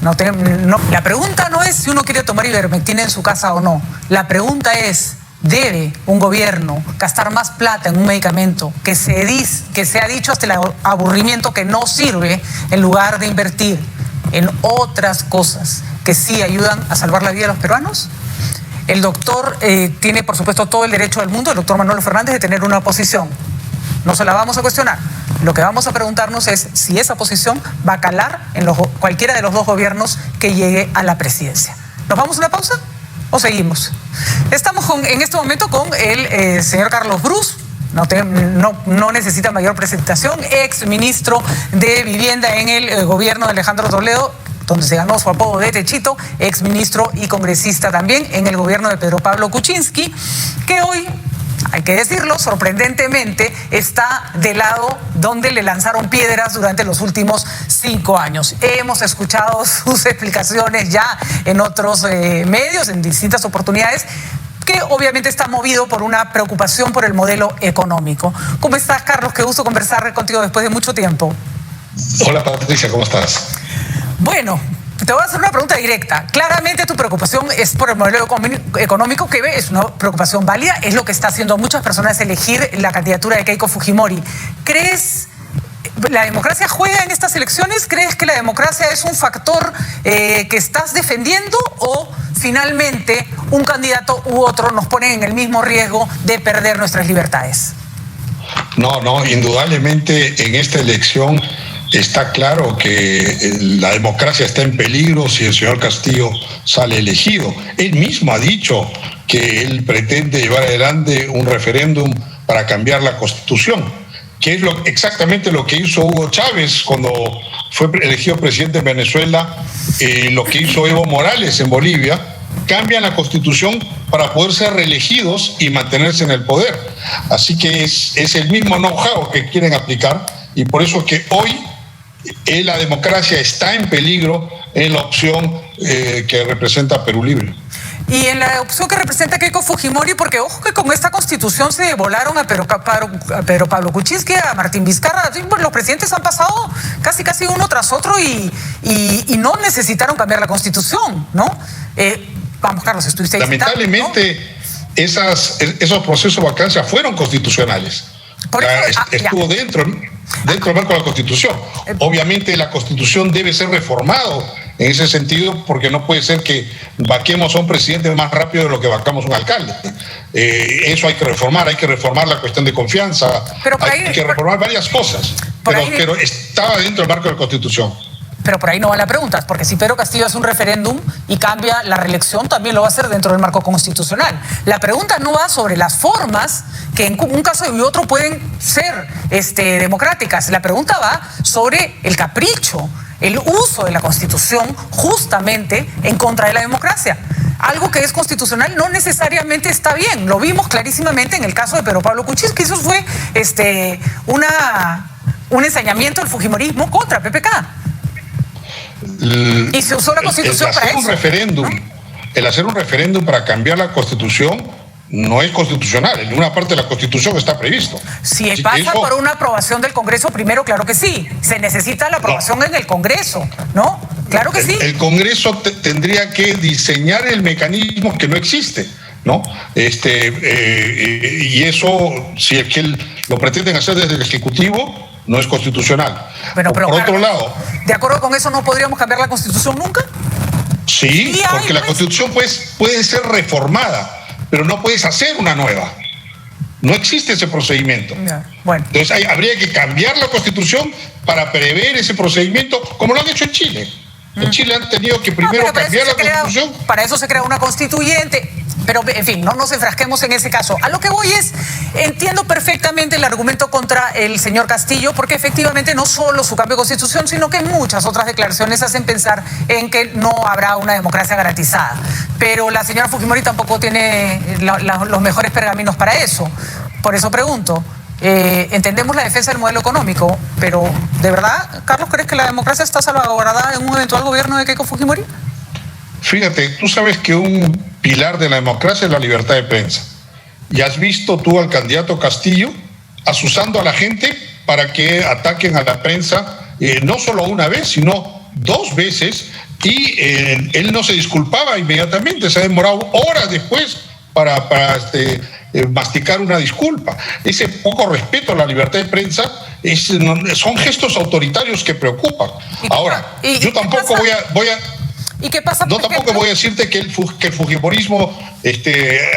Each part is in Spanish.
La pregunta no es si uno quiere tomar ivermectina en su casa o no. La pregunta es, ¿debe un gobierno gastar más plata en un medicamento que se ha dicho hasta el aburrimiento que no sirve, en lugar de invertir en otras cosas que sí ayudan a salvar la vida de los peruanos? El doctor tiene, por supuesto, todo el derecho del mundo, el doctor Manuel Fernández, de tener una posición. No se la vamos a cuestionar. Lo que vamos a preguntarnos es si esa posición va a calar en cualquiera de los dos gobiernos que llegue a la presidencia. ¿Nos vamos a una pausa o seguimos? Estamos en este momento con el señor Carlos Brus. No necesita mayor presentación, ex ministro de Vivienda en el gobierno de Alejandro Toledo, donde se ganó su apodo de Techito, ex ministro y congresista también en el gobierno de Pedro Pablo Kuczynski, que hoy, hay que decirlo, sorprendentemente está del lado donde le lanzaron piedras durante los últimos 5 años. Hemos escuchado sus explicaciones ya en otros medios, en distintas oportunidades, que obviamente está movido por una preocupación por el modelo económico. ¿Cómo estás, Carlos? Qué gusto conversar contigo después de mucho tiempo. Hola, Patricia, ¿cómo estás? Bueno, te voy a hacer una pregunta directa. Claramente tu preocupación es por el modelo económico, que es una preocupación válida, es lo que está haciendo a muchas personas elegir la candidatura de Keiko Fujimori. ¿Crees la democracia juega en estas elecciones? ¿Crees que la democracia es un factor que estás defendiendo, o finalmente un candidato u otro nos ponen en el mismo riesgo de perder nuestras libertades? No, indudablemente en esta elección está claro que la democracia está en peligro si el señor Castillo sale elegido. Él mismo ha dicho que él pretende llevar adelante un referéndum para cambiar la Constitución, que es exactamente lo que hizo Hugo Chávez cuando fue elegido presidente de Venezuela, lo que hizo Evo Morales en Bolivia. Cambian la Constitución para poder ser reelegidos y mantenerse en el poder. Así que es el mismo know-how que quieren aplicar, y por eso es que hoy la democracia está en peligro en la opción que representa Perú Libre. Y en la opción que representa Keiko Fujimori, porque ojo que con esta Constitución se volaron a Pedro Pablo Kuczynski, a Martín Vizcarra. Los presidentes han pasado casi uno tras otro y no necesitaron cambiar la Constitución, ¿no? Vamos, Carlos, estuviste ahí. Lamentablemente, ¿no? Esos procesos de vacancia fueron constitucionales. Estuvo dentro del marco de la Constitución. Obviamente la Constitución debe ser reformado en ese sentido, porque no puede ser que vaquemos a un presidente más rápido de lo que vacamos a un alcalde. Eso hay que reformar la cuestión de confianza, hay que reformar varias cosas, pero estaba dentro del marco de la Constitución. Pero por ahí no va la pregunta, porque si Pedro Castillo hace un referéndum y cambia la reelección, también lo va a hacer dentro del marco constitucional. La pregunta no va sobre las formas, que en un caso y otro pueden ser democráticas. La pregunta va sobre el capricho, el uso de la Constitución justamente en contra de la democracia. Algo que es constitucional no necesariamente está bien. Lo vimos clarísimamente en el caso de Pedro Pablo Kuczynski. Eso fue un ensañamiento del fujimorismo contra PPK. Y se usó la Constitución para eso. El hacer un referéndum para cambiar la Constitución no es constitucional. En una parte de la Constitución está previsto. Si pasa por una aprobación del Congreso primero, claro que sí. Se necesita la aprobación en el Congreso, ¿no? Claro que sí. El Congreso tendría que diseñar el mecanismo que no existe, ¿no? Y eso, si es que lo pretenden hacer desde el Ejecutivo, no es constitucional. Pero por otro lado, ¿de acuerdo con eso no podríamos cambiar la Constitución nunca? Sí, porque la Constitución puede ser reformada, pero no puedes hacer una nueva. No existe ese procedimiento. Bueno. Entonces habría que cambiar la Constitución para prever ese procedimiento, como lo han hecho en Chile. En Chile han tenido que primero cambiar la Constitución. Para eso se crea una constituyente. Pero, en fin, no nos enfrasquemos en ese caso. A lo que voy es, entiendo perfectamente el argumento contra el señor Castillo, porque efectivamente no solo su cambio de Constitución, sino que muchas otras declaraciones hacen pensar en que no habrá una democracia garantizada. Pero la señora Fujimori tampoco tiene los mejores pergaminos para eso. Por eso pregunto, entendemos la defensa del modelo económico, pero ¿de verdad, Carlos, crees que la democracia está salvaguardada en un eventual gobierno de Keiko Fujimori? Fíjate, tú sabes que un pilar de la democracia es la libertad de prensa. Y has visto tú al candidato Castillo asusando a la gente para que ataquen a la prensa, no solo una vez, sino 2 veces, y él no se disculpaba inmediatamente, se ha demorado horas después para masticar una disculpa. Ese poco respeto a la libertad de prensa son gestos autoritarios que preocupan. Ahora, yo tampoco voy a ¿y qué pasa? No, tampoco voy a decirte que el fujimorismo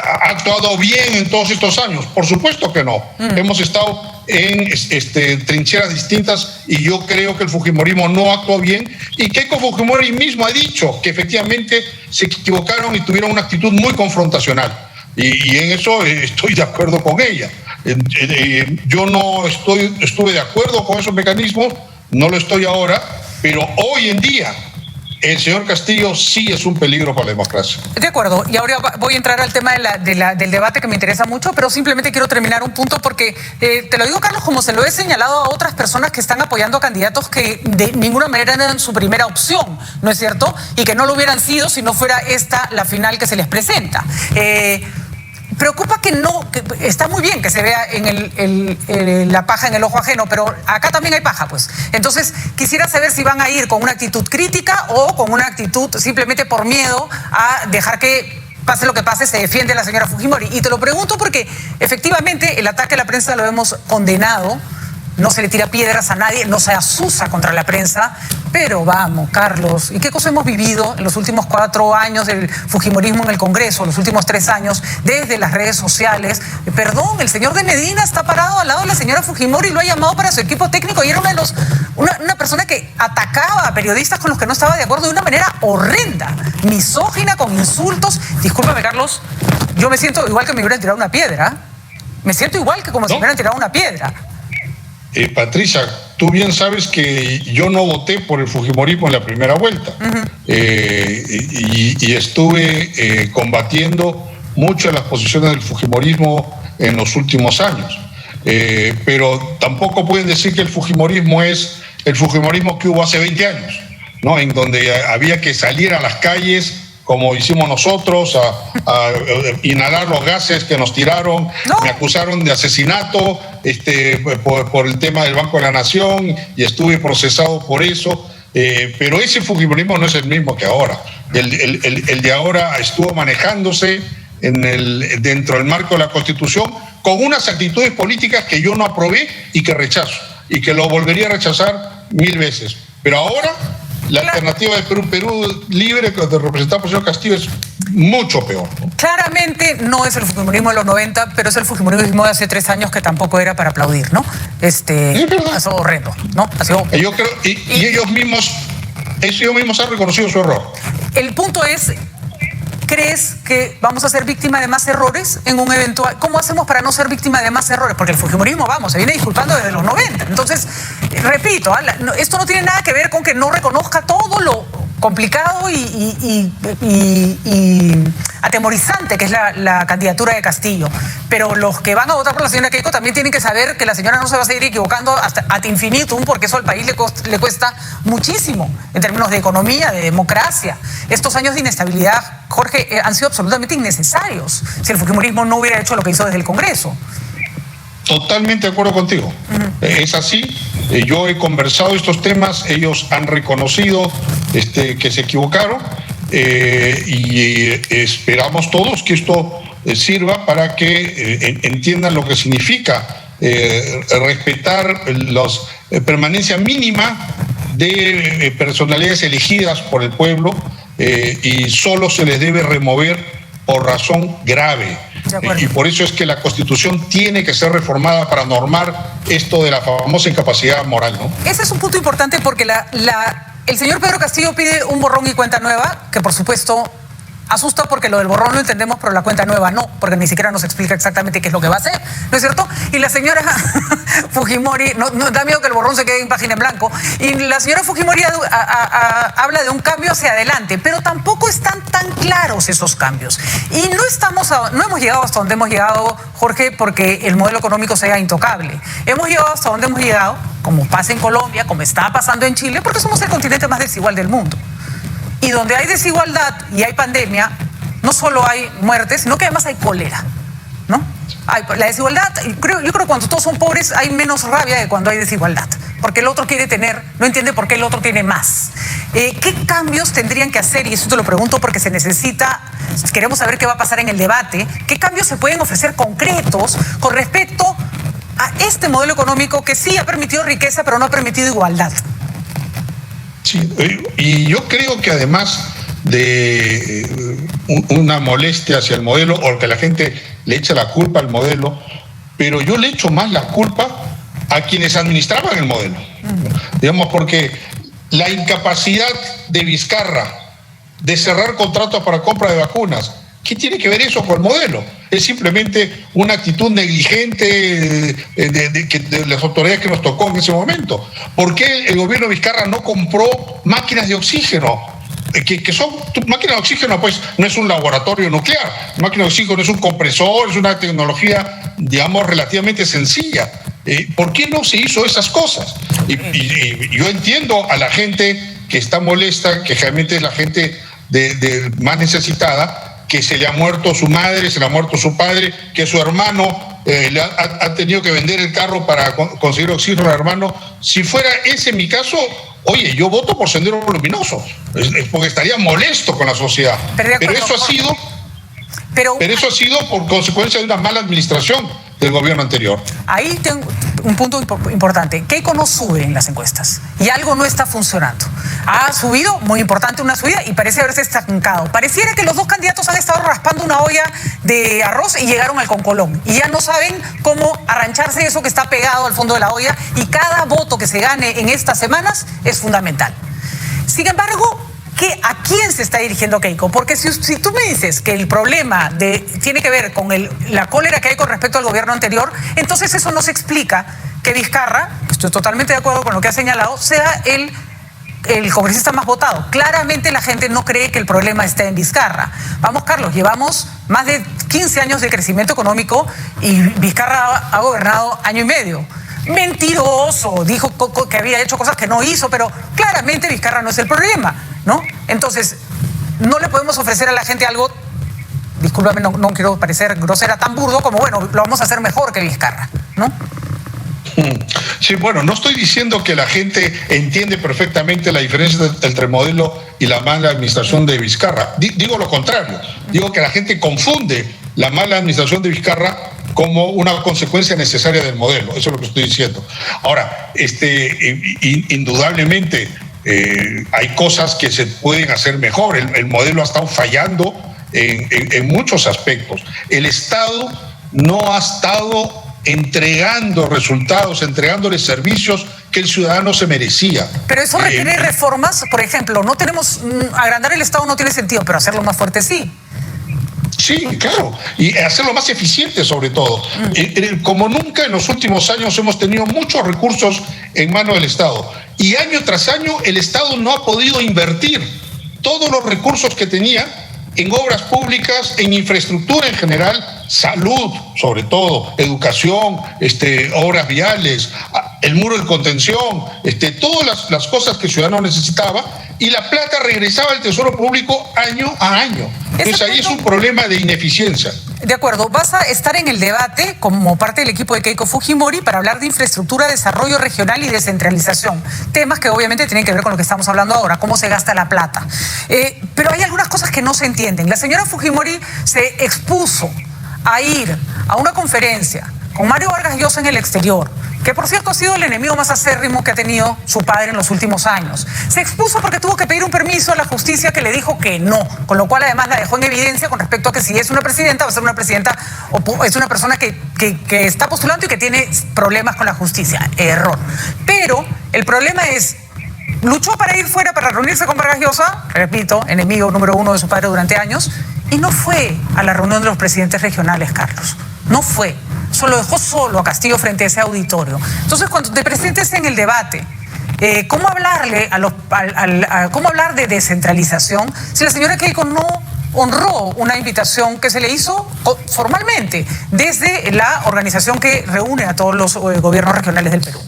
ha actuado bien en todos estos años. Por supuesto que no. Hemos estado en trincheras distintas y yo creo que el fujimorismo no actuó bien, y Keiko Fujimori mismo ha dicho que efectivamente se equivocaron y tuvieron una actitud muy confrontacional. Y en eso estoy de acuerdo con ella. Yo no estuve de acuerdo con esos mecanismos, no lo estoy ahora, pero hoy en día el señor Castillo sí es un peligro para la democracia. De acuerdo, y ahora voy a entrar al tema del debate, que me interesa mucho, pero simplemente quiero terminar un punto porque, te lo digo, Carlos, como se lo he señalado a otras personas que están apoyando a candidatos que de ninguna manera eran su primera opción, ¿no es cierto? Y que no lo hubieran sido si no fuera esta la final que se les presenta. Preocupa que está muy bien que se vea la paja en el ojo ajeno, pero acá también hay paja, pues. Entonces, quisiera saber si van a ir con una actitud crítica o con una actitud simplemente por miedo a dejar que pase lo que pase, se defiende a la señora Fujimori. Y te lo pregunto porque, efectivamente, el ataque a la prensa lo hemos condenado. No se le tira piedras a nadie, no se asusa contra la prensa, pero vamos, Carlos, ¿y qué cosa hemos vivido en los últimos 4 años del fujimorismo en el Congreso, los últimos 3 años, desde las redes sociales? Perdón, el señor de Medina está parado al lado de la señora Fujimori y lo ha llamado para su equipo técnico, y era una persona que atacaba a periodistas con los que no estaba de acuerdo de una manera horrenda, misógina, con insultos. Discúlpame, Carlos, yo me siento igual que me hubieran tirado una piedra. Me siento igual que como si me hubieran tirado una piedra. Patricia, tú bien sabes que yo no voté por el fujimorismo en la primera vuelta. Y estuve combatiendo mucho las posiciones del fujimorismo en los últimos años. Pero tampoco pueden decir que el fujimorismo es el fujimorismo que hubo hace 20 años, ¿no? En donde había que salir a las calles, como hicimos nosotros, a inhalar los gases que nos tiraron. No. Me acusaron de asesinato por el tema del Banco de la Nación y estuve procesado por eso. Pero ese fujimorismo no es el mismo que ahora. El de ahora estuvo manejándose dentro del marco de la Constitución con unas actitudes políticas que yo no aprobé y que rechazo, y que lo volvería a rechazar 1000 veces. Pero ahora la alternativa de Perú libre, representada por el señor Castillo, es mucho peor. Claramente no es el fujimorismo de los 90, pero es el fujimorismo de hace 3 años que tampoco era para aplaudir, ¿no? Ha sido horrendo, ¿no? Yo creo, y ellos mismos han reconocido su error. El punto es, ¿crees que vamos a ser víctima de más errores en un eventual? ¿Cómo hacemos para no ser víctima de más errores? Porque el fujimorismo, se viene disculpando desde los 90. Entonces, repito, esto no tiene nada que ver con que no reconozca todo lo complicado y atemorizante que es la candidatura de Castillo. Pero los que van a votar por la señora Keiko también tienen que saber que la señora no se va a seguir equivocando hasta ad infinitum, porque eso al país le cuesta muchísimo en términos de economía, de democracia. Estos años de inestabilidad, Jorge, han sido absolutamente innecesarios si el fujimorismo no hubiera hecho lo que hizo desde el Congreso. Totalmente de acuerdo contigo. Es así. Yo he conversado estos temas, ellos han reconocido que se equivocaron, y esperamos todos que esto sirva para que entiendan lo que significa respetar la permanencia mínima de personalidades elegidas por el pueblo, y solo se les debe remover por razón grave. Y por eso es que la Constitución tiene que ser reformada para normar esto de la famosa incapacidad moral, ¿no? Ese es un punto importante porque el señor Pedro Castillo pide un borrón y cuenta nueva, que por supuesto asusta porque lo del borrón lo entendemos, pero la cuenta nueva no, porque ni siquiera nos explica exactamente qué es lo que va a hacer, ¿no es cierto? Y la señora Fujimori, no da miedo que el borrón se quede en página en blanco, y la señora Fujimori habla de un cambio hacia adelante, pero tampoco están tan claros esos cambios. Y no hemos llegado hasta donde hemos llegado, Jorge, porque el modelo económico sea intocable. Hemos llegado hasta donde hemos llegado, como pasa en Colombia, como está pasando en Chile, porque somos el continente más desigual del mundo. Y donde hay desigualdad y hay pandemia, no solo hay muertes, sino que además hay cólera, ¿no? La desigualdad, yo creo que cuando todos son pobres hay menos rabia que cuando hay desigualdad. porque el otro quiere tener, no entiende por qué el otro tiene más. ¿Qué cambios tendrían que hacer? Y eso te lo pregunto porque se necesita, queremos saber qué va a pasar en el debate, ¿qué cambios se pueden ofrecer concretos con respecto a este modelo económico que sí ha permitido riqueza, pero no ha permitido igualdad? Sí, y yo creo que además de una molestia hacia el modelo, o que la gente le echa la culpa al modelo, pero yo le echo más la culpa a quienes administraban el modelo. Digamos, porque la incapacidad de Vizcarra de cerrar contratos para compra de vacunas, ¿qué tiene que ver eso con el modelo? Es simplemente una actitud negligente de las autoridades que nos tocó en ese momento. ¿Por qué el gobierno de Vizcarra no compró máquinas de oxígeno? Que son máquinas de oxígeno, pues no es un laboratorio nuclear. Máquina de oxígeno es un compresor, es una tecnología, digamos, relativamente sencilla. ¿Por qué no se hizo esas cosas? Y yo entiendo a la gente que está molesta, que realmente es la gente más necesitada, que se le ha muerto su madre, se le ha muerto su padre, que su hermano ha tenido que vender el carro para conseguir oxígeno al hermano. Si fuera ese mi caso, oye, yo voto por Sendero Luminoso, porque estaría molesto con la sociedad. Pero eso ha sido por consecuencia de una mala administración del gobierno anterior. Ahí tengo un punto importante. Keiko no sube en las encuestas y algo no está funcionando. Ha subido, muy importante, una subida y parece haberse estancado. Pareciera que los dos candidatos han estado raspando una olla de arroz y llegaron al concolón. Y ya no saben cómo arrancharse eso que está pegado al fondo de la olla, y cada voto que se gane en estas semanas es fundamental. Sin embargo, ¿a quién se está dirigiendo Keiko? Porque si tú me dices que el problema tiene que ver con la cólera que hay con respecto al gobierno anterior, entonces eso no se explica que Vizcarra, estoy totalmente de acuerdo con lo que ha señalado, sea el congresista más votado. Claramente la gente no cree que el problema esté en Vizcarra. Vamos, Carlos, llevamos más de 15 años de crecimiento económico y Vizcarra ha gobernado año y medio. Mentiroso, dijo que había hecho cosas que no hizo, pero claramente Vizcarra no es el problema, ¿no? Entonces, no le podemos ofrecer a la gente algo, discúlpame, no quiero parecer grosera, tan burdo como, bueno, lo vamos a hacer mejor que Vizcarra, ¿no? Sí, bueno, no estoy diciendo que la gente entiende perfectamente la diferencia entre el modelo y la mala administración de Vizcarra. Digo lo contrario, digo que la gente confunde la mala administración de Vizcarra como una consecuencia necesaria del modelo. Eso es lo que estoy diciendo. Ahora, indudablemente hay cosas que se pueden hacer mejor. El modelo ha estado fallando en muchos aspectos. El Estado no ha estado entregando resultados, entregándole servicios que el ciudadano se merecía. Pero eso requiere reformas. Por ejemplo, no tenemos, agrandar el Estado no tiene sentido, pero hacerlo más fuerte sí. Sí, claro, y hacerlo más eficiente sobre todo. Como nunca en los últimos años hemos tenido muchos recursos en manos del Estado, y año tras año el Estado no ha podido invertir todos los recursos que tenía en obras públicas, en infraestructura en general, salud sobre todo, educación, obras viales, el muro de contención, todas las cosas que el ciudadano necesitaba, y la plata regresaba al Tesoro Público año a año. Entonces ahí es un problema de ineficiencia. De acuerdo, vas a estar en el debate como parte del equipo de Keiko Fujimori para hablar de infraestructura, desarrollo regional y descentralización. Temas que obviamente tienen que ver con lo que estamos hablando ahora, cómo se gasta la plata. Pero hay algunas cosas que no se entienden. La señora Fujimori se expuso a ir a una conferencia con Mario Vargas Llosa en el exterior, que por cierto ha sido el enemigo más acérrimo que ha tenido su padre en los últimos años. Se expuso porque tuvo que pedir un permiso a la justicia que le dijo que no, con lo cual además la dejó en evidencia con respecto a que si es una presidenta, va a ser una presidenta o es una persona que está postulando y que tiene problemas con la justicia. Error. Pero el problema es, luchó para ir fuera, para reunirse con Vargas Llosa, repito, enemigo número 1 de su padre durante años, y no fue a la reunión de los presidentes regionales, Carlos. No fue. Solo dejó solo a Castillo frente a ese auditorio. Entonces, cuando te presentes en el debate, ¿cómo hablarle cómo hablar de descentralización si la señora Keiko no honró una invitación que se le hizo formalmente desde la organización que reúne a todos los gobiernos regionales del Perú?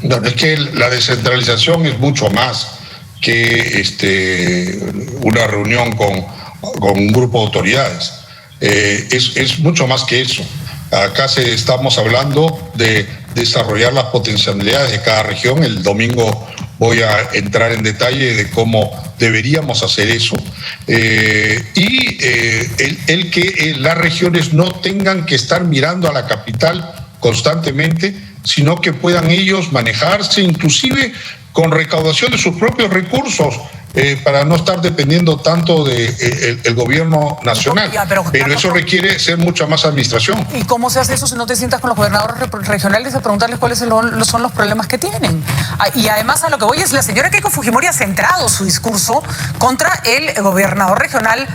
No, es que la descentralización es mucho más que una reunión con un grupo de autoridades. Es mucho más que eso. Acá estamos hablando de desarrollar las potencialidades de cada región. El domingo voy a entrar en detalle de cómo deberíamos hacer eso. El que las regiones no tengan que estar mirando a la capital constantemente, sino que puedan ellos manejarse, inclusive con recaudación de sus propios recursos, para no estar dependiendo tanto del gobierno nacional. Pero eso requiere ser mucha más administración. ¿Y cómo se hace eso si no te sientas con los gobernadores regionales a preguntarles cuáles son los problemas que tienen? Y además, a lo que voy es, la señora Keiko Fujimori ha centrado su discurso contra el gobernador regional,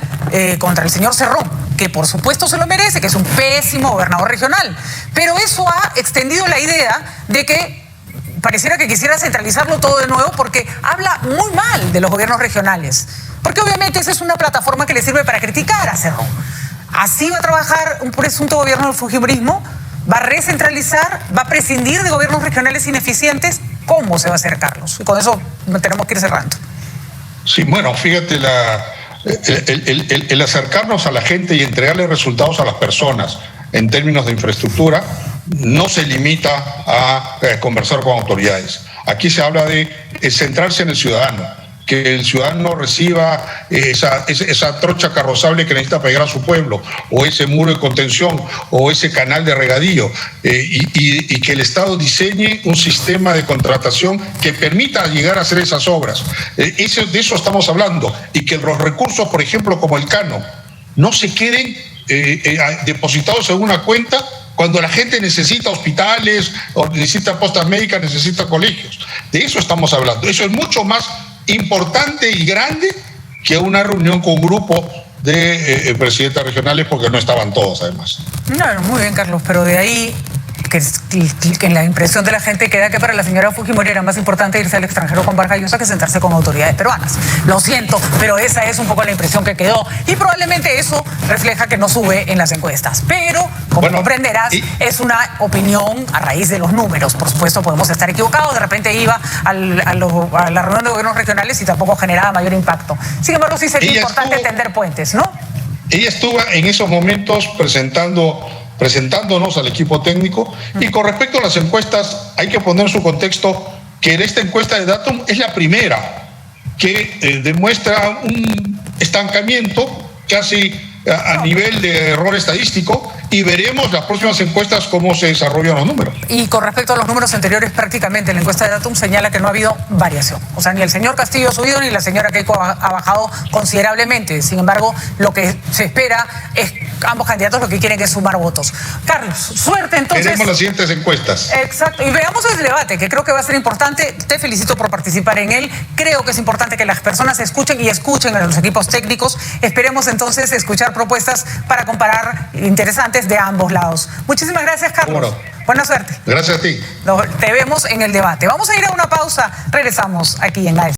contra el señor Cerrón, que por supuesto se lo merece, que es un pésimo gobernador regional. Pero eso ha extendido la idea de que pareciera que quisiera centralizarlo todo de nuevo, porque habla muy mal de los gobiernos regionales. Porque obviamente esa es una plataforma que le sirve para criticar a Cerrón. Así va a trabajar un presunto gobierno del fujimorismo, va a recentralizar, va a prescindir de gobiernos regionales ineficientes. ¿Cómo se va a hacer, Carlos? Y con eso tenemos que ir cerrando. Sí, bueno, fíjate, el acercarnos a la gente y entregarle resultados a las personas en términos de infraestructura no se limita a conversar con autoridades. Aquí se habla de centrarse en el ciudadano, que el ciudadano reciba esa trocha carrozable que necesita para llegar a su pueblo, o ese muro de contención, o ese canal de regadío, y que el Estado diseñe un sistema de contratación que permita llegar a hacer esas obras. De eso estamos hablando, y que los recursos, por ejemplo, como el Cano, no se queden depositados en una cuenta cuando la gente necesita hospitales, o necesita postas médicas, necesita colegios. De eso estamos hablando. Eso es mucho más importante y grande que una reunión con un grupo de presidentes regionales, porque no estaban todos, además. No, muy bien, Carlos, pero de ahí que la impresión de la gente queda que para la señora Fujimori era más importante irse al extranjero con Vargas Llosa que sentarse con autoridades peruanas. Lo siento, pero esa es un poco la impresión que quedó, y probablemente eso refleja que no sube en las encuestas. Pero, como comprenderás, es una opinión a raíz de los números. Por supuesto, podemos estar equivocados. De repente iba a la reunión de gobiernos regionales y tampoco generaba mayor impacto. Sin embargo, sí sería importante tender puentes, ¿no? Ella estuvo en esos momentos presentándonos al equipo técnico. Y con respecto a las encuestas, hay que poner en su contexto que en esta encuesta de Datum es la primera que demuestra un estancamiento casi a nivel de error estadístico, y veremos las próximas encuestas cómo se desarrollan los números. Y con respecto a los números anteriores, prácticamente la encuesta de Datum señala que no ha habido variación. O sea, ni el señor Castillo ha subido ni la señora Keiko ha bajado considerablemente. Sin embargo, lo que se espera es, ambos candidatos lo que quieren es sumar votos. Carlos, suerte entonces. Veremos las siguientes encuestas. Exacto, y veamos el debate, que creo que va a ser importante. Te felicito por participar en él. Creo que es importante que las personas escuchen a los equipos técnicos. Esperemos entonces escuchar propuestas para comparar interesantes de ambos lados. Muchísimas gracias, Carlos. Bueno, buena suerte. Gracias a ti. Te vemos en el debate. Vamos a ir a una pausa. Regresamos aquí en la